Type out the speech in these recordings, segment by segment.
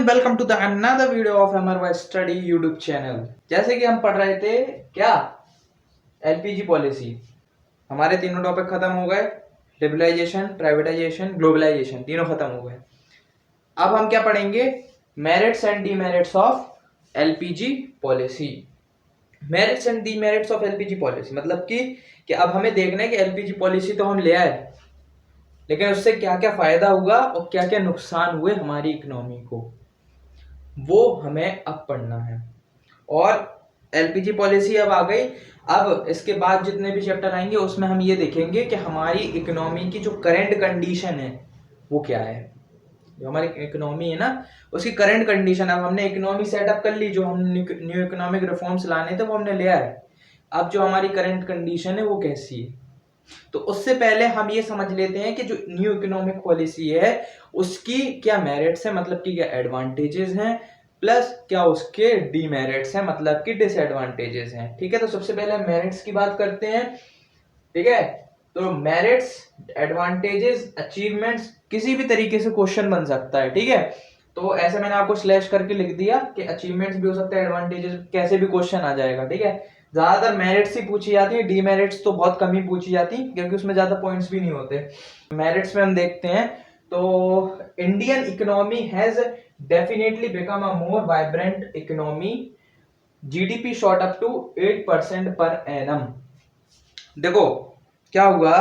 And welcome to the another video of MRY study YouTube channel. जैसे कि हम पढ़ रहे थे क्या एलपीजी पॉलिसी, हमारे तीनों टॉपिक खत्म हो गए। लिबरलाइजेशन, प्राइवेटाइजेशन, ग्लोबलाइजेशन, तीनों खत्म हो गए। अब हम क्या पढ़ेंगे? Merits and demerits of LPG policy. Merits and demerits of LPG policy मतलब कि अब हमें देखना है कि एलपीजी पॉलिसी तो हम ले आए, लेकिन उससे क्या क्या फायदा हुआ और क्या क्या नुकसान हुए हमारी इकोनॉमी को, वो हमें अब पढ़ना है। और एलपीजी पॉलिसी अब आ गई। अब इसके बाद जितने भी चैप्टर आएंगे उसमें हम ये देखेंगे कि हमारी इकोनॉमी की जो करंट कंडीशन है वो क्या है। जो हमारी इकोनॉमी है ना, उसकी करंट कंडीशन, अब हमने इकोनॉमी सेटअप कर ली, जो हम न्यू इकोनॉमिक रिफॉर्म्स लाने थे वो हमने लिया है। अब जो हमारी करंट कंडीशन है वो कैसी है, तो उससे पहले हम ये समझ लेते हैं कि जो न्यू इकोनॉमिक पॉलिसी है उसकी क्या मेरिट्स है, मतलब कि क्या एडवांटेजेस हैं, प्लस क्या उसके डीमेरिट्स हैं, मतलब कि डिसएडवांटेजेस हैं। ठीक है, तो सबसे पहले मेरिट्स की बात करते हैं। ठीक है, तो मेरिट्स, एडवांटेजेस, अचीवमेंट्स, किसी भी तरीके से क्वेश्चन बन सकता है। ठीक है, तो ऐसे मैंने आपको स्लैश करके लिख दिया कि अचीवमेंट्स भी हो सकता है, एडवांटेजेस, कैसे भी क्वेश्चन आ जाएगा। ठीक है, ज्यादातर मेरिट्स ही पूछी जाती है, डीमेरिट्स तो बहुत कम ही पूछी जाती है क्योंकि उसमें ज्यादा पॉइंट्स भी नहीं होते। मेरिट्स में हम देखते हैं तो Indian economy has definitely become a more vibrant economy, GDP shot up to 8% per annum. देखो क्या हुआ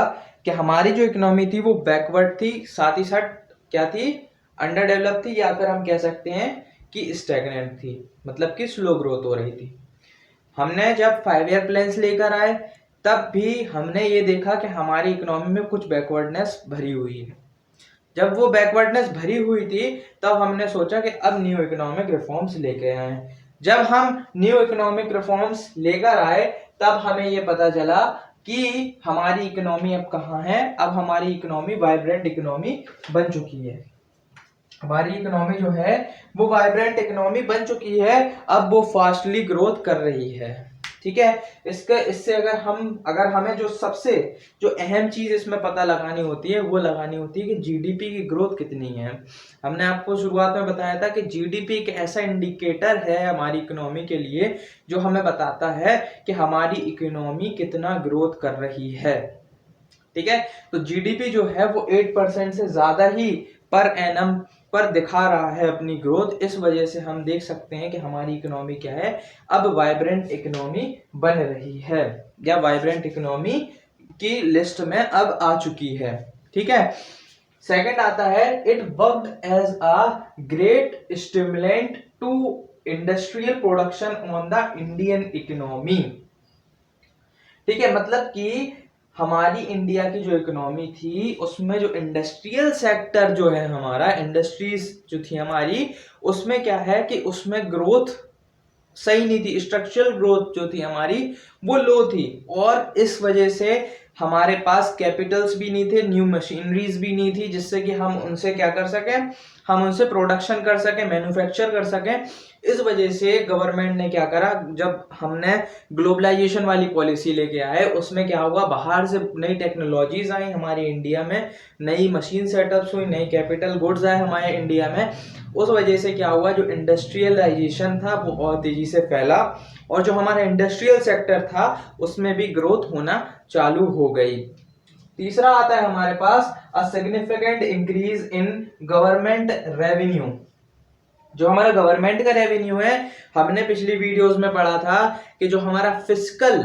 कि हमारी जो इकोनॉमी थी वो बैकवर्ड थी, साथ ही साथ क्या थी, अंडर डेवलप थी, या फिर हम कह सकते हैं कि स्टैग्नेंट थी, मतलब कि स्लो ग्रोथ हो रही थी। हमने जब 5 ईयर प्लान्स लेकर आए तब भी हमने ये देखा कि हमारी इकोनॉमी में कुछ बैकवर्डनेस भरी हुई है। जब वो बैकवर्डनेस भरी हुई थी तब हमने सोचा कि अब न्यू इकोनॉमिक रिफॉर्म्स लेके आए। जब हम न्यू इकोनॉमिक रिफॉर्म्स लेकर आए तब हमें ये पता चला कि हमारी इकोनॉमी अब कहाँ है। अब हमारी इकोनॉमी वाइब्रेंट इकोनॉमी बन चुकी है। हमारी इकोनॉमी जो है वो वाइब्रेंट इकोनॉमी बन चुकी है, अब वो फास्टली ग्रोथ कर रही है। ठीक है, इससे अगर हमें जो सबसे जो अहम चीज इसमें पता लगानी होती है वो लगानी होती है कि जीडीपी की ग्रोथ कितनी है। हमने आपको शुरुआत में बताया था कि जीडीपी एक ऐसा इंडिकेटर है हमारी इकोनॉमी के लिए जो हमें बताता है कि हमारी इकोनॉमी कितना ग्रोथ कर रही है। ठीक है, तो जीडीपी जो है वो 8% से ज्यादा ही पर एनम पर दिखा रहा है अपनी ग्रोथ। इस वजह से हम देख सकते हैं कि हमारी इकोनॉमी क्या है, अब वाइब्रेंट इकोनॉमी बन रही है, या वाइब्रेंट इकोनॉमी की लिस्ट में अब आ चुकी है। ठीक है, सेकंड आता है, it worked as a great stimulant to industrial production on the Indian economy. ठीक है, मतलब कि हमारी इंडिया की जो इकोनॉमी थी उसमें जो इंडस्ट्रियल सेक्टर जो है, हमारा इंडस्ट्रीज जो थी हमारी, उसमें क्या है कि उसमें ग्रोथ सही नहीं थी। स्ट्रक्चरल ग्रोथ जो थी हमारी वो लो थी, और इस वजह से हमारे पास कैपिटल्स भी नहीं थे, न्यू मशीनरीज भी नहीं थी जिससे कि हम उनसे क्या कर सके, हम उनसे प्रोडक्शन कर सके, मैन्युफैक्चर कर सके। इस वजह से गवर्नमेंट ने क्या करा, जब हमने ग्लोबलाइजेशन वाली पॉलिसी लेके आए उसमें क्या हुआ, बाहर से नई टेक्नोलॉजीज आई हमारी इंडिया में, नई मशीन सेटअप्स हुई, नई कैपिटल गुड्स आए हमारे इंडिया में। उस वजह से क्या हुआ, जो इंडस्ट्रियलाइजेशन था वो और तेजी से फैला, और जो हमारा इंडस्ट्रियल सेक्टर था उसमें भी ग्रोथ होना चालू हो गई। तीसरा आता है हमारे पास, a significant increase in government revenue. जो हमारा गवर्नमेंट का रेवेन्यू है, हमने पिछली वीडियोस में पढ़ा था कि जो हमारा फिस्कल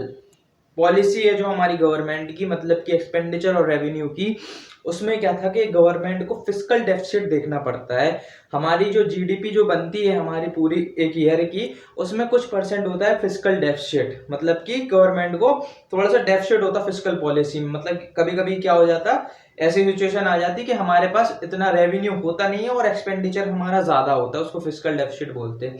पॉलिसी है जो हमारी गवर्नमेंट की, मतलब कि एक्सपेंडिचर और रेवेन्यू की, उसमें क्या था कि गवर्नमेंट को फिस्कल डेफिसिट देखना पड़ता है। हमारी जो जीडीपी जो बनती है हमारी पूरी एक ईयर की, उसमें कुछ परसेंट होता है फिस्कल डेफिसिट, मतलब कि गवर्नमेंट को थोड़ा सा डेफिसिट होता है फिस्कल पॉलिसी में। मतलब कभी कभी क्या हो जाता, ऐसी सिचुएशन आ जाती कि हमारे पास इतना रेवेन्यू होता नहीं है और एक्सपेंडिचर हमारा ज्यादा होता है, उसको फिस्कल डेफिसिट बोलते हैं।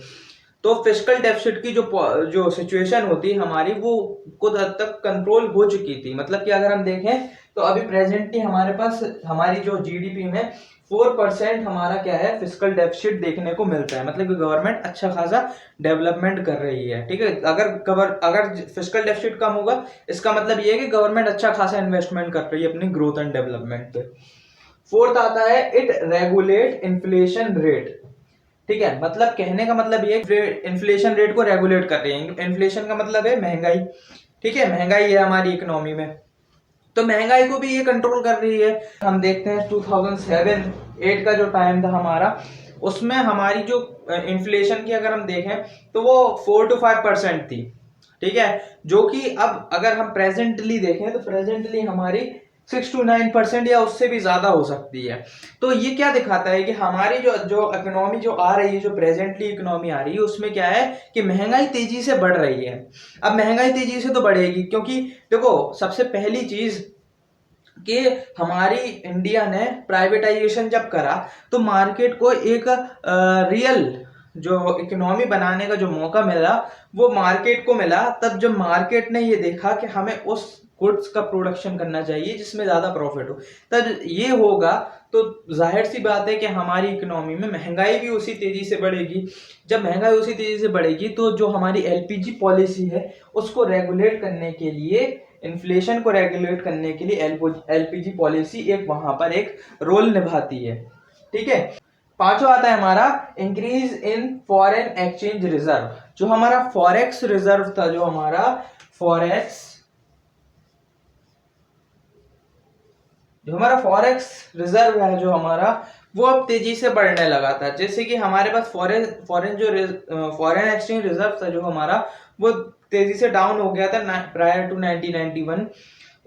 तो फिस्कल डेफिसिट की जो सिचुएशन होती है हमारी, वो कुछ हद तक कंट्रोल हो चुकी थी। मतलब कि अगर हम देखें तो अभी प्रेजेंटली हमारे पास हमारी जो जीडीपी में 4% हमारा क्या है, फिस्कल डेफिसिट देखने को मिलता है। मतलब कि गवर्नमेंट अच्छा खासा डेवलपमेंट कर रही है। ठीक है, अगर फिस्कल डेफिसिट कम होगा इसका मतलब ये है कि गवर्नमेंट अच्छा खासा इन्वेस्टमेंट कर रही है अपनी ग्रोथ एंड डेवलपमेंट पे। फोर्थ आता है, इट रेगुलेट इन्फ्लेशन रेट। ठीक है, मतलब कहने का मतलब ये इन्फ्लेशन रेट को रेगुलेट कर रही है। इन्फ्लेशन का मतलब है महंगाई, ठीक है, महंगाई है हमारी इकोनॉमी में, तो महंगाई को भी ये कंट्रोल कर रही है। हम देखते हैं 2007-8 का जो टाइम था हमारा, उसमें हमारी जो इन्फ्लेशन की अगर हम देखें तो वो 4 to 5% थी, ठीक है, जो कि अब अगर हम प्रेजेंटली देखें तो प्रेजेंटली हमारी 6 to 9% या उससे भी ज्यादा हो सकती है। तो ये क्या दिखाता है कि हमारी जो जो इकोनॉमी जो आ रही है, जो प्रेजेंटली इकोनॉमी आ रही है, उसमें क्या है कि महंगाई तेजी से बढ़ रही है। अब महंगाई तेजी से तो बढ़ेगी क्योंकि देखो सबसे पहली चीज कि हमारी इंडिया ने प्राइवेटाइजेशन जब करा तो मार्केट को एक रियल जो इकोनॉमी बनाने का जो मौका मिला वो मार्केट को मिला। तब जब मार्केट ने ये देखा कि हमें उस गुड्स का प्रोडक्शन करना चाहिए जिसमें ज्यादा प्रॉफिट हो, तब ये होगा तो जाहिर सी बात है कि हमारी इकोनॉमी में महंगाई भी उसी तेजी से बढ़ेगी। जब महंगाई उसी तेजी से बढ़ेगी तो जो हमारी एलपीजी पॉलिसी है उसको रेगुलेट करने के लिए, इन्फ्लेशन को रेगुलेट करने के लिए एलपीजी पॉलिसी एक वहां पर एक रोल निभाती है, ठीक है। पांचवा आता है हमारा increase in foreign exchange reserve. जो हमारा फॉरेक्स रिजर्व था, जो हमारा फॉरेक्स रिजर्व है जो हमारा, वो अब तेजी से बढ़ने लगा था। जैसे कि हमारे पास फॉरेन एक्सचेंज रिजर्व था जो हमारा, वो तेजी से डाउन हो गया था प्रायर टू 1991।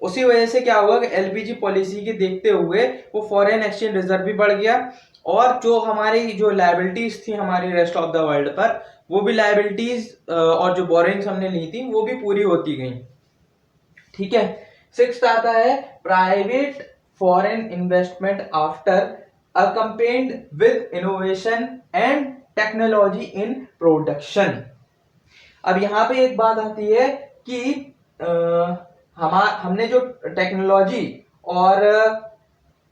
उसी वजह से क्या हुआ कि एलपीजी पॉलिसी के देखते हुए वो फॉरेन एक्सचेंज रिजर्व भी बढ़ गया, और जो हमारी जो लायबिलिटीज थी हमारी रेस्ट ऑफ द वर्ल्ड पर, वो भी लायबिलिटीज और जो बोरिंग्स हमने ली थी वो भी पूरी होती गई, ठीक है। सिक्स्थ आता है private foreign investment after accompanied with innovation and technology in production। अब यहाँ पे एक बात आती है कि हमने जो टेक्नोलॉजी और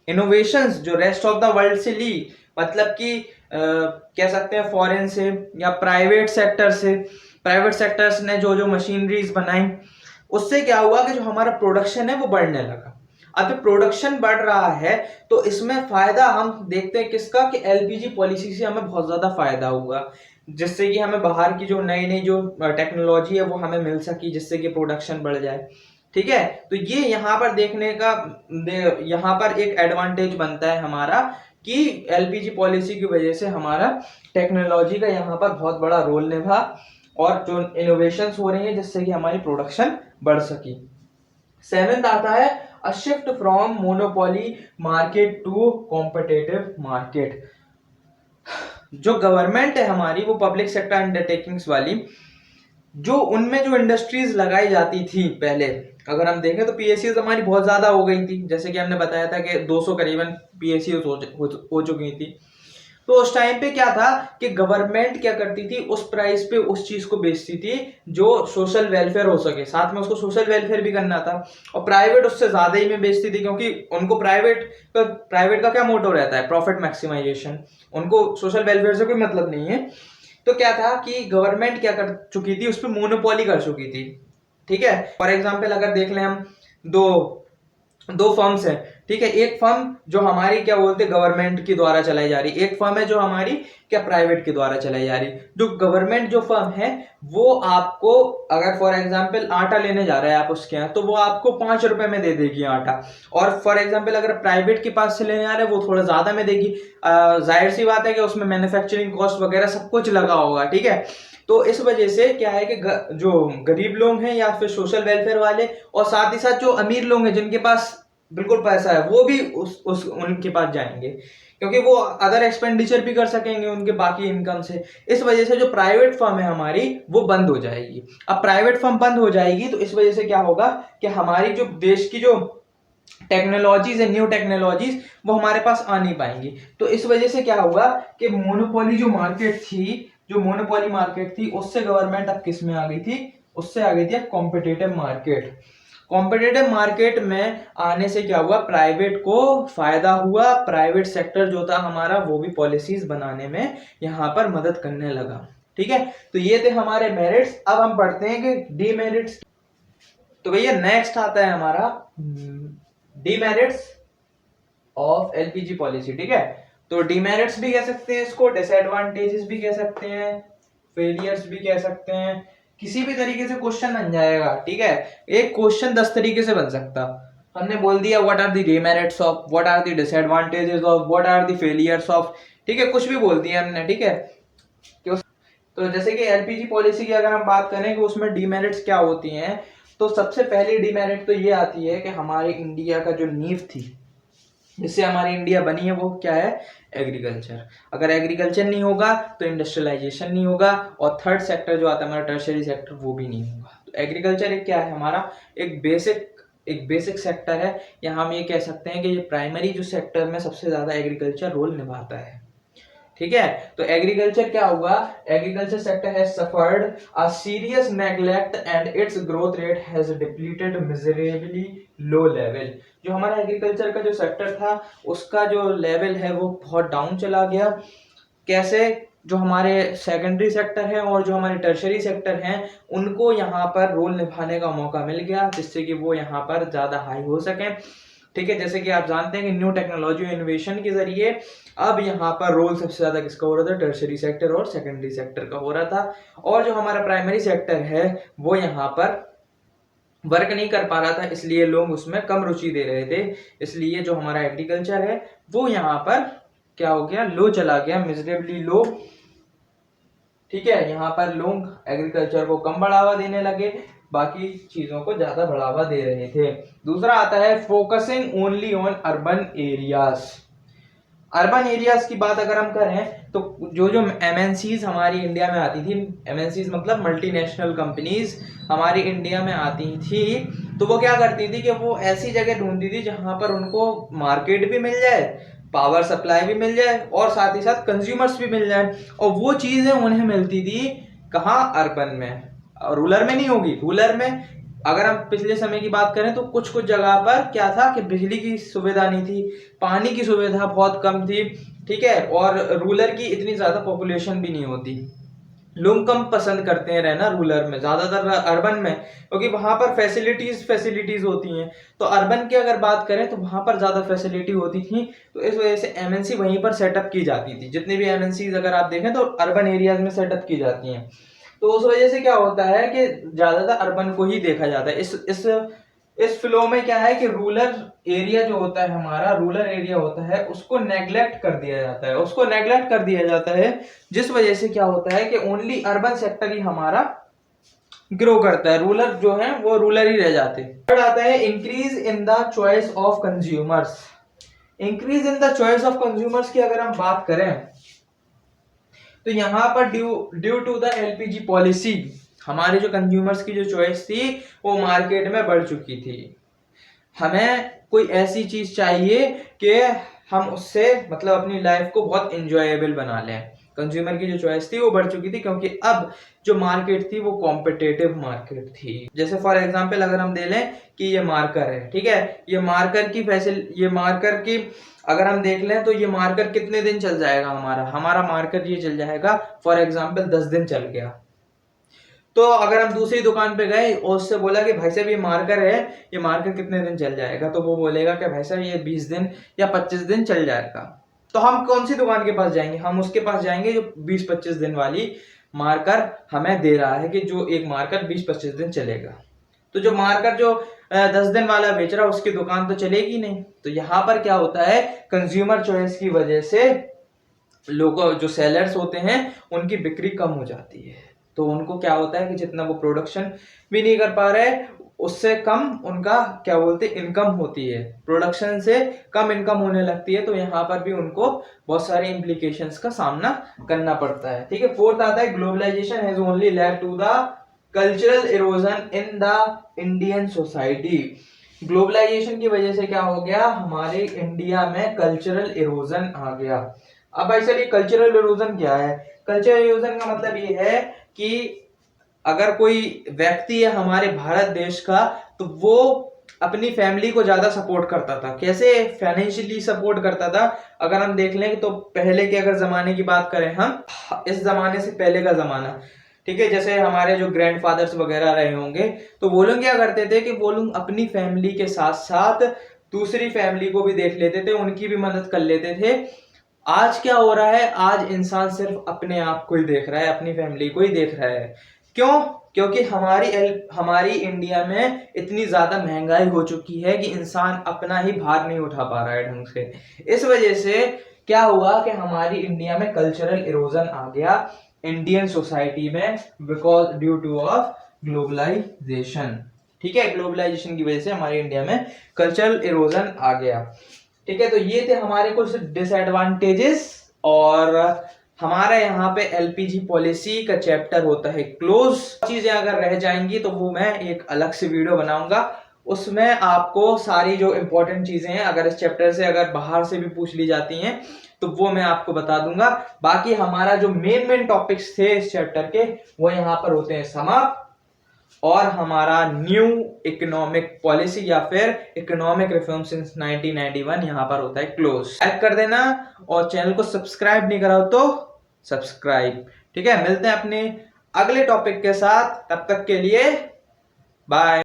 इनोवेशंस जो रेस्ट ऑफ द वर्ल्ड से ली, मतलब कि कह सकते हैं फॉरेन से या प्राइवेट सेक्टर से, प्राइवेट सेक्टर्स ने जो जो मशीनरीज बनाई, उससे क्या हुआ कि जो हमारा प्रोडक्शन है वो बढ़ने लगा। अब जब प्रोडक्शन बढ़ रहा है तो इसमें फायदा हम देखते हैं किसका, कि एलपीजी पॉलिसी से हमें बहुत ज्यादा फायदा हुआ, जिससे कि हमें बाहर की जो नई नई जो टेक्नोलॉजी है वो हमें मिल सकी, जिससे कि प्रोडक्शन बढ़ जाए, ठीक है। तो ये यहाँ पर देखने का यहाँ पर एक एडवांटेज बनता है हमारा कि एलपीजी पॉलिसी की वजह से हमारा टेक्नोलॉजी का यहाँ पर बहुत बड़ा रोल निभा, और जो इनोवेशंस हो रही हैं जिससे कि हमारी प्रोडक्शन बढ़ सकी। सेवेंथ आता है a shift from monopoly market to competitive market. जो गवर्नमेंट है हमारी, वो पब्लिक सेक्टर अंडरटेकिंग्स वाली, जो उनमें जो इंडस्ट्रीज लगाई जाती थी पहले, अगर हम देखें तो पीएसयूज हमारी बहुत ज्यादा हो गई थी। जैसे कि हमने बताया था कि 200 करीबन पीएसयूज हो चुकी थी। तो उस टाइम पे क्या था कि गवर्नमेंट क्या करती थी, उस प्राइस पे उस चीज को बेचती थी जो सोशल वेलफेयर हो सके, साथ में उसको सोशल वेलफेयर भी करना था। और प्राइवेट उससे ज्यादा ही में बेचती थी, क्योंकि उनको प्राइवेट का क्या मोटो रहता है, प्रॉफिट मैक्सिमाइजेशन, उनको सोशल वेलफेयर से कोई मतलब नहीं है। तो क्या था कि गवर्नमेंट क्या कर चुकी थी, उस पर मोनोपोली कर चुकी थी, ठीक है। फॉर एग्जाम्पल अगर देख लें हम, दो दो फर्म्स हैं, ठीक है। एक फर्म जो हमारी क्या बोलते हैं गवर्नमेंट के द्वारा चलाई जा रही, एक फर्म है जो हमारी क्या प्राइवेट के द्वारा चलाई जा रही। जो गवर्नमेंट जो फर्म है वो आपको, अगर फॉर एग्जांपल आटा लेने जा रहे हैं आप उसके यहाँ, तो वो आपको 5 रुपए में दे देगी आटा। और फॉर एग्जांपल अगर प्राइवेट के पास से लेने आ रहे हैं वो थोड़ा ज्यादा में देगी। जाहिर सी बात है कि उसमें मैन्युफैक्चरिंग कॉस्ट वगैरह सब कुछ लगा होगा, ठीक है। तो इस वजह से क्या है कि जो गरीब लोग हैं या फिर सोशल वेलफेयर वाले, और साथ ही साथ जो अमीर लोग हैं जिनके पास बिल्कुल पैसा है, वो भी उस उनके पास जाएंगे, क्योंकि वो अदर एक्सपेंडिचर भी कर सकेंगे उनके बाकी इनकम से। इस वजह से जो प्राइवेट फर्म है हमारी वो बंद हो जाएगी। अब प्राइवेट फर्म बंद हो जाएगी तो इस वजह से क्या होगा कि हमारी जो देश की जो टेक्नोलॉजीज है, न्यू टेक्नोलॉजीज, वो हमारे पास आ नहीं पाएंगी। तो इस वजह से क्या हुआ कि मोनोपोली जो मार्केट थी, जो मोनोपोली मार्केट थी, उससे गवर्नमेंट अब किस में आ गई थी, उससे आ गई थी कॉम्पिटिटिव मार्केट। कॉम्पिटिटिव मार्केट में आने से क्या हुआ, प्राइवेट को फायदा हुआ, प्राइवेट सेक्टर जो था हमारा वो भी पॉलिसीज बनाने में यहाँ पर मदद करने लगा, ठीक है। तो ये थे हमारे मेरिट्स। अब हम पढ़ते हैं कि डीमेरिट्स। तो भैया नेक्स्ट आता है हमारा डीमेरिट्स ऑफ एलपीजी पॉलिसी, ठीक है। तो डिमेरिट्स भी कह सकते हैं इसको, डिसएडवांटेजेस भी कह सकते हैं, फेलियर्स भी कह सकते हैं, किसी भी तरीके से क्वेश्चन बन जाएगा। ठीक है, एक क्वेश्चन 10 तरीके से बन सकता। हमने बोल दिया what are the demerits of, what are the disadvantages of, what are the failures of, ठीक है, कुछ भी बोल दिया हमने। ठीक है, तो जैसे कि एलपीजी पॉलिसी की अगर हम बात करें कि उसमें डिमेरिट्स क्या होती हैं, तो सबसे पहली डिमेरिट तो ये आती है कि हमारे इंडिया का जो नींव थी जिससे हमारी इंडिया बनी है वो क्या है, एग्रीकल्चर। अगर एग्रीकल्चर नहीं होगा तो इंडस्ट्रियलाइजेशन नहीं होगा, और थर्ड सेक्टर जो आता है हमारा टर्शियरी सेक्टर वो भी नहीं होगा। तो एग्रीकल्चर एक क्या है हमारा, एक बेसिक सेक्टर है, या हम ये कह सकते हैं कि ये प्राइमरी जो सेक्टर में सबसे ज्यादा एग्रीकल्चर रोल निभाता है। ठीक है, तो एग्रीकल्चर क्या होगा, agriculture sector has suffered a serious neglect and it's growth rate has depleted miserably low level. जो हमारा एग्रीकल्चर का जो सेक्टर था उसका जो लेवल है वो बहुत डाउन चला गया। कैसे, जो हमारे सेकेंडरी सेक्टर है और जो हमारे टर्शरी सेक्टर हैं उनको यहाँ पर रोल निभाने का मौका मिल गया, जिससे कि वो यहाँ पर ज्यादा हाई हो सके। ठीक है, जैसे कि आप जानते हैं कि न्यू टेक्नोलॉजी इनोवेशन के जरिए अब यहाँ पर रोल सबसे ज्यादा किसका हो रहा था, टर्शरी सेक्टर और सेकेंडरी सेक्टर का हो रहा था। और जो हमारा प्राइमरी सेक्टर है वो यहाँ पर वर्क नहीं कर पा रहा था, इसलिए लोग उसमें कम रुचि दे रहे थे, इसलिए जो हमारा एग्रीकल्चर है वो यहाँ पर क्या हो गया, लो चला गया, मिजरेबली लो। ठीक है, यहाँ पर लोग एग्रीकल्चर को कम बढ़ावा देने लगे, बाकी चीजों को ज्यादा बढ़ावा दे रहे थे। दूसरा आता है focusing only on urban areas. Urban areas की बात अगर हम करें तो जो जो एमएनसीज हमारी इंडिया में आती थी, एमएनसीज मतलब मल्टीनेशनल कंपनीज हमारी इंडिया में आती थी, तो वो क्या करती थी कि वो ऐसी जगह ढूंढती थी जहां पर उनको मार्केट भी मिल जाए, पावर सप्लाई भी मिल जाए और साथ ही साथ कंज्यूमर्स भी मिल जाए। और वो चीजें उन्हें मिलती थी कहाँ, अर्बन में। रूरल में नहीं होगी। रूरल में अगर हम पिछले समय की बात करें तो कुछ कुछ जगह पर क्या था कि बिजली की सुविधा नहीं थी, पानी की सुविधा बहुत कम थी। ठीक है, और रूरल की इतनी ज्यादा पॉपुलेशन भी नहीं होती, लोग कम पसंद करते हैं रहना रूरल में, ज्यादातर अर्बन में, क्योंकि वहां पर फैसिलिटीज होती हैं। तो अर्बन की अगर बात करें तो वहां पर ज्यादा फैसिलिटी होती थी, तो इस वजह से एमएनसी वहीं पर सेटअप की जाती थी। जितनी भी एमएनसी अगर आप देखें तो अर्बन एरियाज में सेटअप की जाती हैं। तो उस वजह से क्या होता है कि ज्यादातर अर्बन को ही देखा जाता है। इस फ्लो में क्या है कि रूरल एरिया जो होता है हमारा, रूरल एरिया होता है उसको नेग्लेक्ट कर दिया जाता है, जिस वजह से क्या होता है कि ओनली अर्बन सेक्टर ही हमारा ग्रो करता है, रूरल जो है वो रूरल ही रह जाते हैं। थर्ड आता है increase in the choice of consumers. Increase in the choice of consumers की अगर हम बात करें तो यहाँ पर due to the LPG policy हमारे जो कंज्यूमर्स की जो चॉइस थी वो मार्केट में बढ़ चुकी थी। हमें कोई ऐसी चीज चाहिए कि हम उससे मतलब अपनी लाइफ को बहुत इंजॉयबल बना लें। कंज्यूमर की जो चॉइस थी वो बढ़ चुकी थी, क्योंकि अब जो मार्केट थी वो कॉम्पिटेटिव मार्केट थी। जैसे फॉर एग्जांपल अगर हम दे लें कि ये मार्कर है, ठीक है, ये मार्कर की अगर हम देख लें तो ये मार्कर कितने दिन चल जाएगा, हमारा मार्कर ये चल जाएगा फॉर एग्जांपल 10 दिन चल गया। तो अगर हम दूसरी दुकान पे गए और उससे बोला कि भाई साहब ये मार्कर है, ये मार्कर कितने दिन चल जाएगा, तो वो बोलेगा कि भाई साहब ये 20 दिन या 25 दिन चल जाएगा। तो हम कौन सी दुकान के पास जाएंगे, हम उसके पास जाएंगे जो 20-25 दिन वाली मार्कर हमें दे रहा है, कि जो एक मार्कर 20-25 दिन चलेगा। तो जो मार्कर जो 10 दिन वाला बेच रहा है उसकी दुकान तो चलेगी नहीं। तो यहाँ पर क्या होता है, कंज्यूमर चॉइस की वजह से लोगों जो सेलर्स होते हैं उनकी बिक्री कम हो जाती है। तो उनको क्या होता है कि जितना वो प्रोडक्शन भी नहीं कर पा रहे उससे कम उनका क्या बोलते इनकम होती है, प्रोडक्शन से कम इनकम होने लगती है। तो यहाँ पर भी उनको बहुत सारे इम्प्लीकेशंस का सामना करना पड़ता है। ठीक है, फोर्थ आता है globalisation has only led to the cultural erosion in the Indian society. Globalisation की वजह से क्या हो गया, हमारे इंडिया में कल्चरल इरोजन आ गया। अब भाई सर ये कल्चरल इरोजन क्या है, कल्चरल इरोजन का मतलब ये है कि अगर कोई व्यक्ति है हमारे भारत देश का तो वो अपनी फैमिली को ज्यादा सपोर्ट करता था। कैसे फाइनेंशियली सपोर्ट करता था, अगर हम देख लें तो पहले के अगर जमाने की बात करें हम, इस जमाने से पहले का जमाना, ठीक है, जैसे हमारे जो ग्रैंडफादर्स वगैरह रहे होंगे तो वो लोग क्या करते थे कि वो लोग अपनी फैमिली के साथ साथ दूसरी फैमिली को भी देख लेते थे, उनकी भी मदद कर लेते थे। आज क्या हो रहा है, आज इंसान सिर्फ अपने आप को ही देख रहा है, अपनी फैमिली को ही देख रहा है। क्यों? क्योंकि हमारी इंडिया में इतनी ज्यादा महंगाई हो चुकी है कि इंसान अपना ही भार नहीं उठा पा रहा है ढंग से। इस वजह से क्या हुआ कि हमारी इंडिया में कल्चरल इरोजन आ गया इंडियन सोसाइटी में, because due to of globalisation. ठीक है, ग्लोबलाइजेशन की वजह से हमारे इंडिया में कल्चरल इरोजन आ गया। ठीक है, तो ये थे हमारे कुछ डिसएडवांटेजेस। और हमारे यहाँ पे एलपीजी पॉलिसी का चैप्टर होता है क्लोज। चीजें अगर रह जाएंगी तो वो मैं एक अलग से वीडियो बनाऊंगा, उसमें आपको सारी जो इंपॉर्टेंट चीजें हैं अगर इस चैप्टर से अगर बाहर से भी पूछ ली जाती हैं तो वो मैं आपको बता दूंगा। बाकी हमारा जो मेन टॉपिक्स थे इस चैप्टर के वो यहाँ पर होते हैं समाप्त, और हमारा न्यू इकोनॉमिक पॉलिसी या फिर इकोनॉमिक रिफॉर्म सिंस 1991 यहां पर होता है क्लोज। लाइक कर देना और चैनल को सब्सक्राइब नहीं करा हो तो सब्सक्राइब। ठीक है, मिलते हैं अपने अगले टॉपिक के साथ, तब तक के लिए बाय।